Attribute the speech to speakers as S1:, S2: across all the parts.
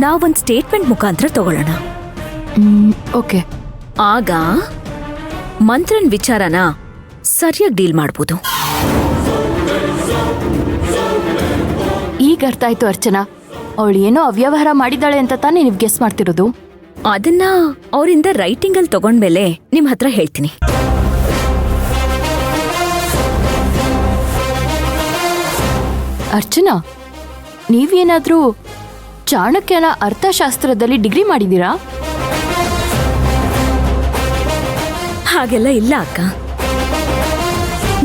S1: ನಾವೊಂದು ಸ್ಟೇಟ್ಮೆಂಟ್ ಮುಖಾಂತರ ತಗೊಳ್ಳೋಣ.
S2: ಓಕೆ.
S1: ಆಗ ಮಂತ್ರನ್ ವಿಚಾರನ ಸರಿಯಾಗಿ ಡೀಲ್ ಮಾಡ್ಬೋದು.
S2: ಈಗ ಅರ್ಥ ಆಯ್ತು ಅರ್ಚನಾ. ಅವಳು ಏನೋ ಅವ್ಯವಹಾರ ಮಾಡಿದಾಳೆ ಅಂತ ತಾನೇ ನೀವು ಗೆಸ್ ಮಾಡ್ತಿರೋದು.
S1: ಅದನ್ನ ಅವರಿಂದ ರೈಟಿಂಗ್ ಅಲ್ಲಿ ತಗೊಂಡ್ಮೇಲೆ ನಿಮ್ ಹತ್ರ ಹೇಳ್ತೀನಿ.
S2: ಅರ್ಚನಾ, ನೀವೇನಾದ್ರೂ ಚಾಣಕ್ಯನ ಅರ್ಥಶಾಸ್ತ್ರದಲ್ಲಿ ಡಿಗ್ರಿ ಮಾಡಿದೀರಾ?
S1: ಹಾಗೆಲ್ಲ ಇಲ್ಲ ಅಕ್ಕ.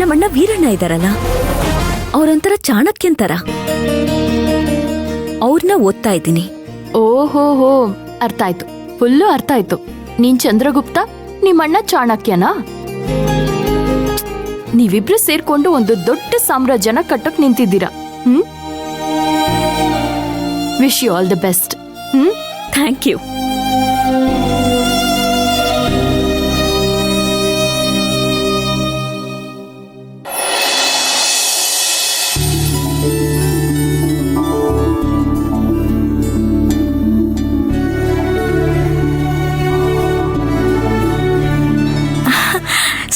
S1: ನಮ್ಮಣ್ಣ ವೀರಣ್ಣ ಇದಾರಲ್ಲ, ಅವ್ರೊಂಥರ ಚಾಣಕ್ಯಂತರ. ಅವ್ರನ್ನ ಓದ್ತಾ ಇದ್ದೀನಿ.
S2: ಓಹೋ, ಅರ್ಥ ಆಯ್ತು. ಫುಲ್ಲು ಅರ್ಥ ಆಯ್ತು. ನೀನ್ ಚಂದ್ರಗುಪ್ತ, ನಿಮ್ಮಣ್ಣ ಚಾಣಕ್ಯನಾ? ನೀವಿಬ್ರು ಸೇರ್ಕೊಂಡು ಒಂದು ದೊಡ್ಡ ಸಾಮ್ರಾಜ್ಯನ ಕಟ್ಟಕ್ ನಿಂತಿದ್ದೀರಾ. Wish you all the best.
S1: Thank you.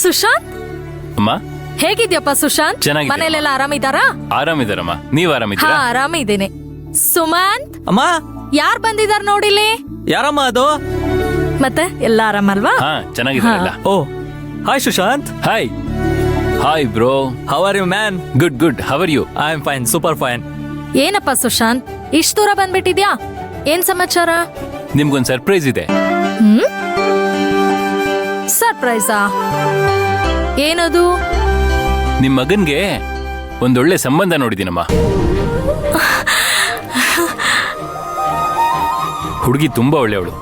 S3: Sushant,
S4: ಅಮ್ಮ
S3: ಹೇಗಿದ್ಯಪ್ಪ ಸುಶಾಂತ್?
S4: ಚೆನ್ನಾಗಿದ್ದೀನಿ.
S3: ಮನೇಲೆಲ್ಲ ಆರಾಮಿದಾರಾ?
S4: ಆರಾಮಿದಾರಮ್ಮ, ನೀವ್
S3: ಹಾ,
S4: ಆರಾಮಿದ್ದೀರಾ?
S3: ಆರಾಮಿದ್ದೀನಿ. ಸುಮಂತ್,
S5: ಅಮ್ಮ,
S3: ಯಾರ್ ಬಂದಿದಾರ ನೋಡಿಲಿ?
S5: ಯಾರಮ್ಮ ಅದು?
S3: ಮತ್ತೆ ಎಲ್ಲ ಆರಾಮಲ್ವಾ?
S4: ಹಾ, ಚೆನ್ನಾಗಿದ್ದಾರಲ್ಲ.
S5: Oh, hi Sushant.
S4: Hi. Hi bro.
S5: How are you man?
S4: Good good. How are you?
S5: I am fine, super fine.
S3: ಏನಪ್ಪ ಸುಶಾಂತ್, ಇಷ್ಟ ದೂರ ಬಂದ್ಬಿಟ್ಟಿದ್ಯಾ? ಏನ್ ಸಮಾಚಾರ?
S4: ನಿಮ್ಗೊಂದ್ ಸರ್ಪ್ರೈಸ್ ಇದೆ.
S3: ಸರ್ಪ್ರೈಸಾ? ಏನದು?
S4: ನಿಮ್ ಮಗನ್ಗೆ ಒಂದೊಳ್ಳೆ ಸಂಬಂಧ ನೋಡಿದೀನಮ್ಮ. ಹುಡುಗಿ ತುಂಬಾ ಒಳ್ಳೆಯವಳು.